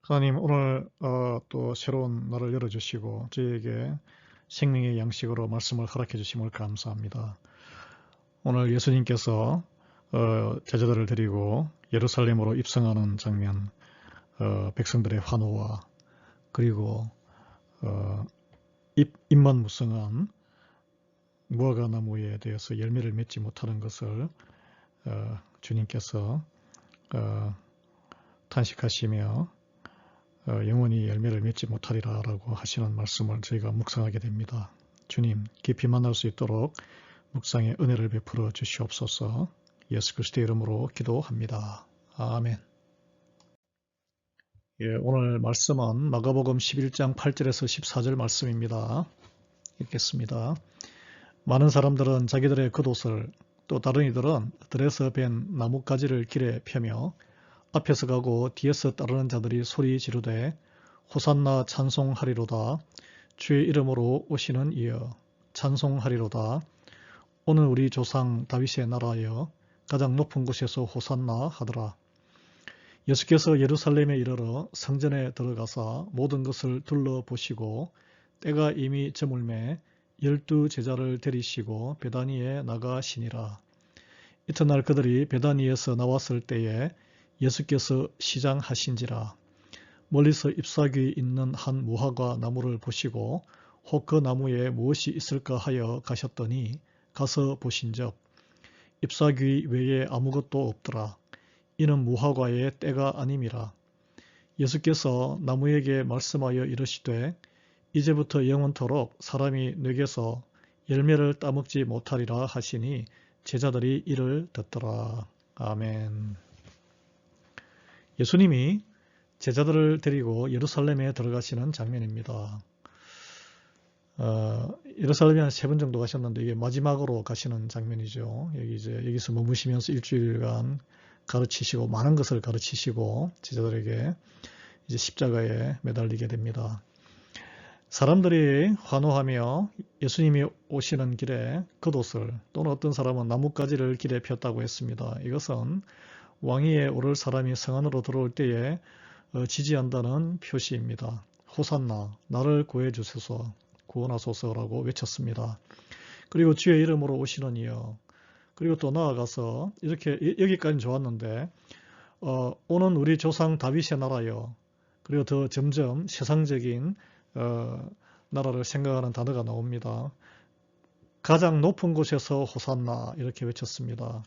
하나님 오늘 또 새로운 날을 열어주시고 저희에게 생명의 양식으로 말씀을 허락해 주심을 감사합니다. 오늘 예수님께서 제자들을 데리고 예루살렘으로 입성하는 장면, 백성들의 환호와 그리고 잎만 무성한 무화과 나무에 대해서 열매를 맺지 못하는 것을 주님께서 탄식하시며 영원히 열매를 맺지 못하리라 라고 하시는 말씀을 저희가 묵상하게 됩니다. 주님 깊이 만날 수 있도록 묵상의 은혜를 베풀어 주시옵소서. 예수 그리스도의 이름으로 기도합니다. 아멘. 오늘 말씀은 마가복음 11장 8절에서 14절 말씀입니다. 읽겠습니다. 많은 사람들은 자기들의 겉옷을 또 다른 이들은 들에서 벤 나뭇가지를 길에 펴며 앞에서 가고 뒤에서 따르는 자들이 소리 지르되 호산나 찬송하리로다. 주의 이름으로 오시는 이여 찬송하리로다. 오늘 우리 조상 다윗의 나라여 가장 높은 곳에서 호산나 하더라. 예수께서 예루살렘에 이르러 성전에 들어가사 모든 것을 둘러보시고 때가 이미 저물매 12 제자를 데리시고 베다니에 나가시니라. 이튿날 그들이 베다니에서 나왔을 때에 예수께서 시장하신지라. 멀리서 잎사귀 있는 한 무화과 나무를 보시고 혹 그 나무에 무엇이 있을까 하여 가셨더니 가서 보신즉 잎사귀 외에 아무것도 없더라. 이는 무화과의 때가 아님이라. 예수께서 나무에게 말씀하여 이르시되 이제부터 영원토록 사람이 내게서 열매를 따먹지 못하리라 하시니 제자들이 이를 듣더라. 아멘. 예수님이 제자들을 데리고 예루살렘에 들어가시는 장면입니다. 예루살렘에 한 3번 정도 가셨는데 이게 마지막으로 가시는 장면이죠. 여기서 머무시면서 일주일간 가르치시고 많은 것을 가르치시고 제자들에게 이제 십자가에 매달리게 됩니다. 사람들이 환호하며 예수님이 오시는 길에 겉옷을 또는 어떤 사람은 나뭇가지를 길에 폈다고 했습니다. 이것은 왕위에 오를 사람이 성 안으로 들어올 때에 지지한다는 표시입니다. 호산나 나를 구해주소서 구원하소서라고 외쳤습니다. 그리고 주의 이름으로 오시는 이여. 그리고 또 나아가서 이렇게 여기까지는 좋았는데 오는 우리 조상 다윗의 나라여. 그리고 더 점점 세상적인 나라를 생각하는 단어가 나옵니다. 가장 높은 곳에서 호산나 이렇게 외쳤습니다.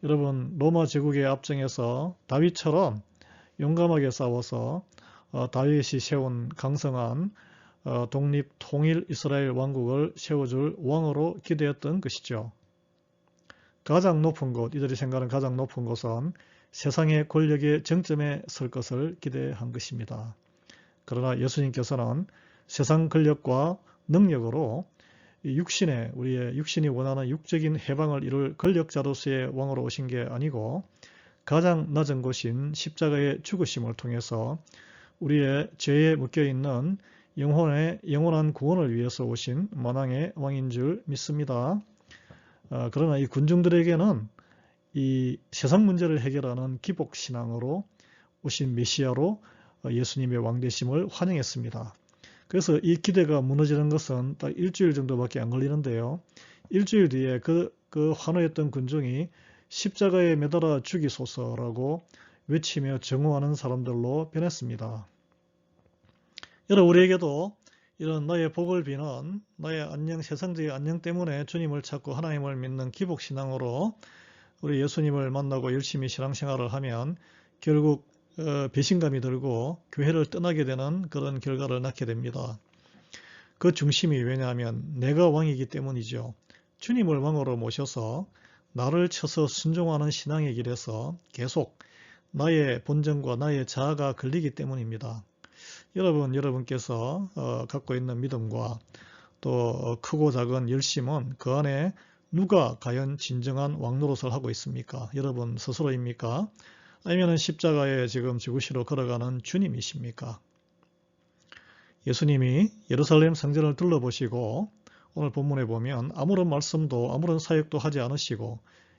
여러분 로마 제국의 앞정에서 다윗처럼 용감하게 싸워서 다윗이 세운 강성한 독립 통일 이스라엘 왕국을 세워줄 왕으로 기대했던 것이죠. 가장 높은 곳, 이들이 생각하는 가장 높은 곳은 세상의 권력의 정점에 설 것을 기대한 것입니다. 그러나 예수님께서는 세상 권력과 능력으로 우리의 육신이 원하는 육적인 해방을 이룰 권력자로서의 왕으로 오신 게 아니고 가장 낮은 곳인 십자가의 죽으심을 통해서 우리의 죄에 묶여있는 영원한 구원을 위해서 오신 만왕의 왕인 줄 믿습니다. 그러나 이 군중들에게는 이 세상 문제를 해결하는 기복신앙으로 오신 메시아로 예수님의 왕되심을 환영했습니다. 그래서 이 기대가 무너지는 것은 딱 일주일 정도밖에 안 걸리는데요. 일주일 뒤에 그 환호했던 군중이 십자가에 매달아 죽이소서라고 외치며 정오하는 사람들로 변했습니다. 여러분 우리에게도 이런 나의 복을 비는 나의 안녕, 세상적인 안녕 때문에 주님을 찾고 하나님을 믿는 기복신앙으로 우리 예수님을 만나고 열심히 신앙생활을 하면 결국 배신감이 들고 교회를 떠나게 되는 그런 결과를 낳게 됩니다. 그 중심이 왜냐하면 내가 왕이기 때문이죠. 주님을 왕으로 모셔서 나를 쳐서 순종하는 신앙의 길에서 계속 나의 본성과 나의 자아가 걸리기 때문입니다. 여러분께서 갖고 있는 믿음과 또 크고 작은 열심은 그 안에 누가 과연 진정한 왕 노릇을 하고 있습니까? 여러분 스스로입니까? 아니면 십자가에 지금 죽으시러 걸어가는 주님이십니까? 예수님이 예루살렘 성전을 둘러보시고 오늘 본문에 보면 아무런 말씀도 아무런 사역도 하지 않으시고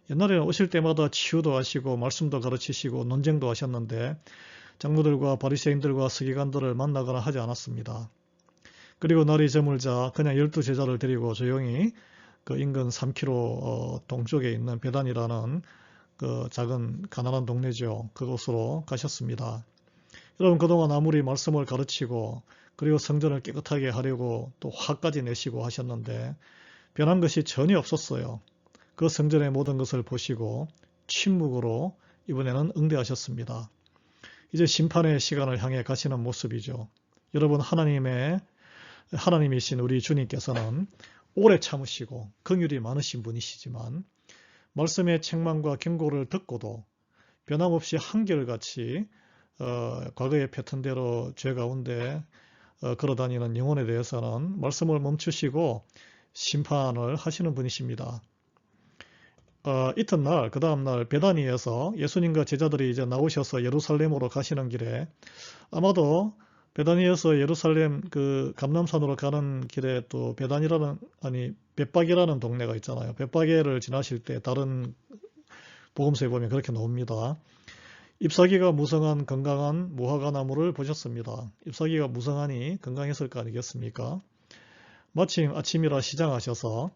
옛날에는 오실 때마다 치유도 하시고 말씀도 가르치시고 논쟁도 하셨는데 장로들과 바리새인들과 서기관들을 만나거나 하지 않았습니다. 그리고 날이 저물자 그냥 12제자를 데리고 조용히 그 인근 3km 동쪽에 있는 베단이라는 그 작은 가난한 동네죠. 그곳으로 가셨습니다. 여러분, 그동안 아무리 말씀을 가르치고 그리고 성전을 깨끗하게 하려고 또 화까지 내시고 하셨는데 변한 것이 전혀 없었어요. 그 성전의 모든 것을 보시고 침묵으로 이번에는 응대하셨습니다. 이제 심판의 시간을 향해 가시는 모습이죠. 여러분, 하나님이신 우리 주님께서는 오래 참으시고 긍휼이 많으신 분이시지만 말씀의 책망과 경고를 듣고도 변함없이 한결같이 과거의 패턴대로 죄 가운데 걸어다니는 영혼에 대해서는 말씀을 멈추시고 심판을 하시는 분이십니다. 이튿날, 그 다음날 베다니에서 예수님과 제자들이 이제 나오셔서 예루살렘으로 가시는 길에 아마도 베다니에서 예루살렘 그 감람산으로 가는 길에 또 벳박이라는 동네가 있잖아요. 벳박에를 지나실 때 다른 복음서에 보면 그렇게 나옵니다. 잎사귀가 무성한 건강한 무화과 나무를 보셨습니다. 잎사귀가 무성하니 건강했을 거 아니겠습니까? 마침 아침이라 시장하셔서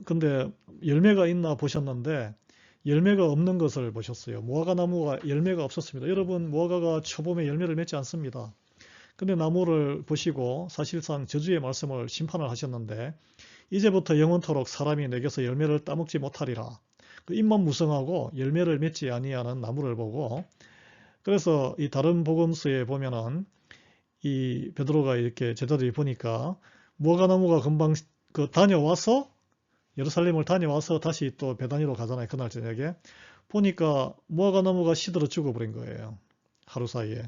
근데 열매가 있나 보셨는데 열매가 없는 것을 보셨어요. 무화과 나무가 열매가 없었습니다. 여러분, 무화과가 초봄에 열매를 맺지 않습니다. 근데 나무를 보시고 사실상 저주의 말씀을 심판을 하셨는데 이제부터 영원토록 사람이 내게서 열매를 따먹지 못하리라. 그 잎만 무성하고 열매를 맺지 아니하는 나무를 보고, 그래서 이 다른 복음서에 보면은 이 베드로가 이렇게 제자들이 보니까 무화과 나무가 금방 그 다녀와서 예루살렘을 다녀와서 다시 또 베다니로 가잖아요. 그날 저녁에 보니까 무화과 나무가 시들어 죽어버린 거예요. 하루 사이에.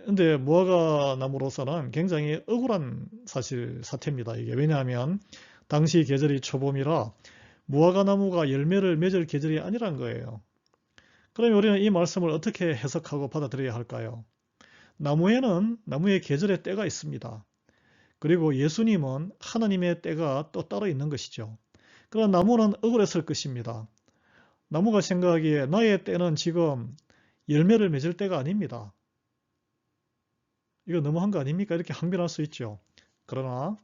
근데 무화과 나무로서는 굉장히 억울한 사태입니다. 이게 왜냐하면 당시 계절이 초봄이라 무화과 나무가 열매를 맺을 계절이 아니란 거예요. 그러면 우리는 이 말씀을 어떻게 해석하고 받아들여야 할까요? 나무의 계절의 때가 있습니다. 그리고 예수님은 하나님의 때가 또 따로 있는 것이죠. 그러나 나무는 억울했을 것입니다. 나무가 생각하기에 나의 때는 지금 열매를 맺을 때가 아닙니다. 이거 너무한 거 아닙니까? 이렇게 항변할 수 있죠. 그러나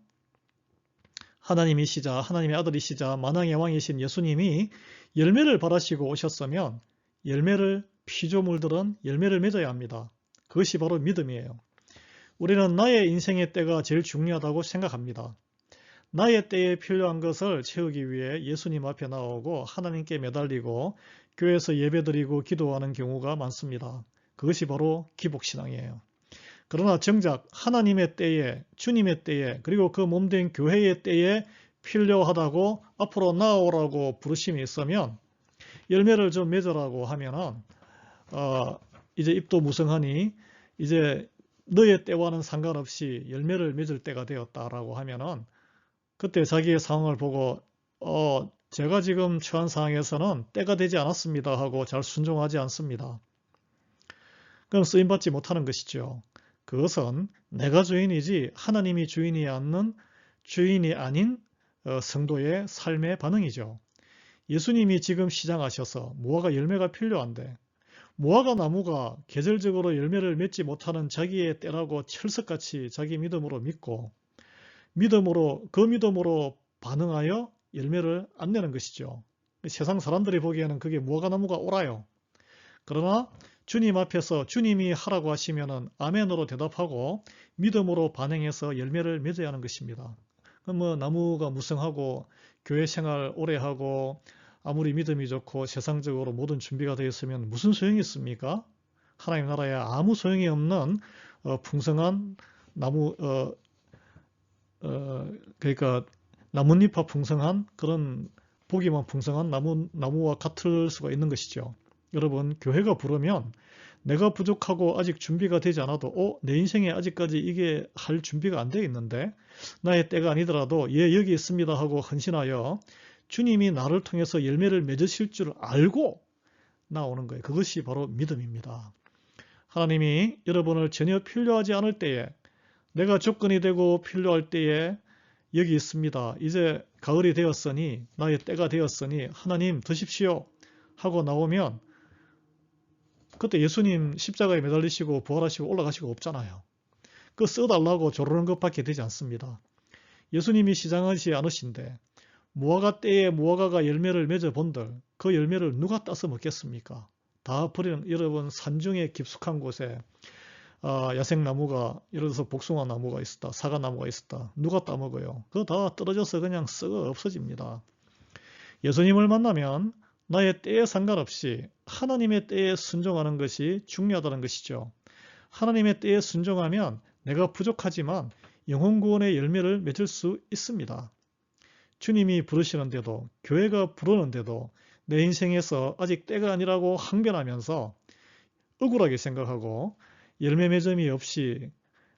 하나님이시자 하나님의 아들이시자 만왕의 왕이신 예수님이 열매를 바라시고 오셨으면 피조물들은 열매를 맺어야 합니다. 그것이 바로 믿음이에요. 우리는 나의 인생의 때가 제일 중요하다고 생각합니다. 나의 때에 필요한 것을 채우기 위해 예수님 앞에 나오고 하나님께 매달리고 교회에서 예배드리고 기도하는 경우가 많습니다. 그것이 바로 기복신앙이에요. 그러나 정작 하나님의 때에, 주님의 때에, 그리고 그 몸된 교회의 때에 필요하다고 앞으로 나오라고 부르심이 있으면 열매를 좀 맺으라고 하면은 이제 잎도 무성하니 이제 너의 때와는 상관없이 열매를 맺을 때가 되었다라고 하면은 그때 자기의 상황을 보고 제가 지금 처한 상황에서는 때가 되지 않았습니다 하고 잘 순종하지 않습니다. 그럼 쓰임받지 못하는 것이죠. 그것은 내가 주인이지 하나님이 주인이 아닌 성도의 삶의 반응이죠. 예수님이 지금 시장하셔서 무화과 열매가 필요한데 무화과 나무가 계절적으로 열매를 맺지 못하는 자기의 때라고 철석같이 자기 믿음으로 믿고 그 믿음으로 반응하여 열매를 안 내는 것이죠. 세상 사람들이 보기에는 그게 무화과 나무가 옳아요. 그러나 주님 앞에서 주님이 하라고 하시면은 아멘으로 대답하고 믿음으로 반응해서 열매를 맺어야 하는 것입니다. 그럼 뭐 나무가 무성하고 교회 생활 오래 하고 아무리 믿음이 좋고 세상적으로 모든 준비가 되어 있으면 무슨 소용이 있습니까? 하나님 나라에 아무 소용이 없는 풍성한 나무 그러니까 나뭇잎과 풍성한 그런 보기만 풍성한 나무와 같을 수가 있는 것이죠. 여러분, 교회가 부르면 내가 부족하고 아직 준비가 되지 않아도 내 인생에 아직까지 이게 할 준비가 안 되어 있는데 나의 때가 아니더라도 여기 있습니다 하고 헌신하여 주님이 나를 통해서 열매를 맺으실 줄 알고 나오는 거예요. 그것이 바로 믿음입니다. 하나님이 여러분을 전혀 필요하지 않을 때에 내가 조건이 되고 필요할 때에 여기 있습니다. 이제 가을이 되었으니 나의 때가 되었으니 하나님 드십시오 하고 나오면 그때 예수님 십자가에 매달리시고 부활하시고 올라가시고 없잖아요. 그 써달라고 조르는 것밖에 되지 않습니다. 예수님이 시장하지 않으신데 무화과 때에 무화과가 열매를 맺어본들 그 열매를 누가 따서 먹겠습니까? 다 버리는, 여러분 산중에 깊숙한 곳에 야생나무가, 예를 들어서 복숭아 나무가 있었다, 사과 나무가 있었다, 누가 따먹어요? 그거 다 떨어져서 그냥 썩어 없어집니다. 예수님을 만나면 나의 때에 상관없이 하나님의 때에 순종하는 것이 중요하다는 것이죠. 하나님의 때에 순종하면 내가 부족하지만 영혼 구원의 열매를 맺을 수 있습니다. 주님이 부르시는데도, 교회가 부르는데도 내 인생에서 아직 때가 아니라고 항변하면서 억울하게 생각하고 열매 맺음이 없이,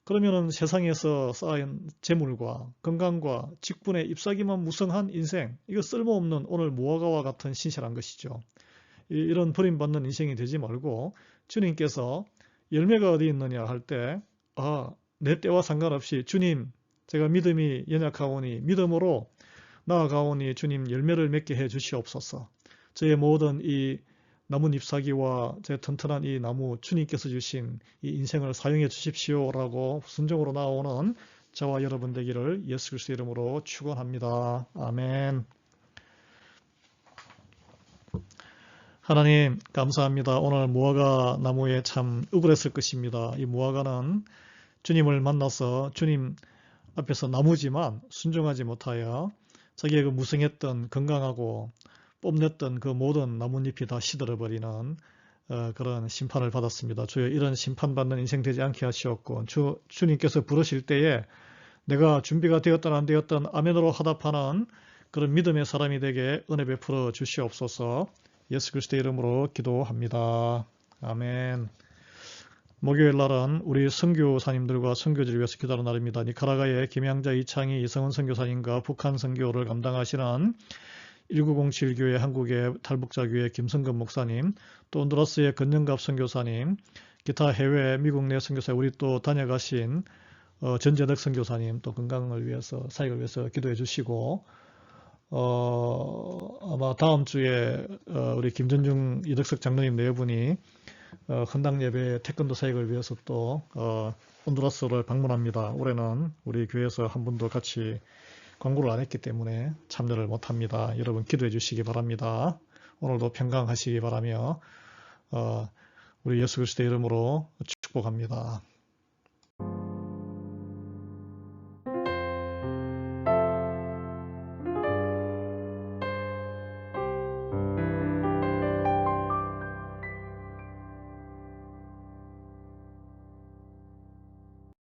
그러면은 세상에서 쌓인 재물과 건강과 직분의 잎사귀만 무성한 인생, 이거 쓸모없는 오늘 무화과와 같은 신실한 것이죠. 이런 버림받는 인생이 되지 말고 주님께서 열매가 어디 있느냐 할 때, 내 때와 상관없이 주님, 제가 믿음이 연약하오니 믿음으로 나아가오니 주님 열매를 맺게 해 주시옵소서. 저의 모든 이 나뭇 잎사귀와 제 튼튼한 이 나무, 주님께서 주신 이 인생을 사용해 주십시오라고 순종으로 나오는 저와 여러분 되기를 예수 그리스도 이름으로 축원합니다. 아멘. 하나님 감사합니다. 오늘 무화과 나무에 참 억울했을 것입니다. 이 무화과는 주님을 만나서 주님 앞에서 나무지만 순종하지 못하여 자기의 그 무성했던 건강하고 뽐냈던 그 모든 나뭇잎이 다 시들어버리는 그런 심판을 받았습니다. 주여, 이런 심판받는 인생 되지 않게 하시옵고 주님께서 부르실 때에 내가 준비가 되었든 안 되었든 아멘으로 화답하는 그런 믿음의 사람이 되게 은혜 베풀어 주시옵소서. 예수 그리스도의 이름으로 기도합니다. 아멘. 목요일 날은 우리 선교사님들과 선교지를 위해서 기도하는 날입니다. 니카라과의 김양자, 이창희, 이성은 선교사님과 북한 선교를 감당하시는 1907교회 한국의 탈북자교회 김성근 목사님, 또 온두라스의 건영갑 선교사님, 기타 해외 미국 내 선교사 우리 또 다녀가신 전재덕 선교사님, 또 건강을 위해서, 사역을 위해서 기도해 주시고, 아마 다음 주에 우리 김전중 이덕석 장로님 네 분이 헌당 예배 태권도 사역을 위해서 또 온두라스를 방문합니다. 올해는 우리 교회에서 한 분도 같이 광고를 안 했기 때문에 참여를 못합니다. 여러분 기도해 주시기 바랍니다. 오늘도 평강하시기 바라며 우리 예수 그리스도의 이름으로 축복합니다.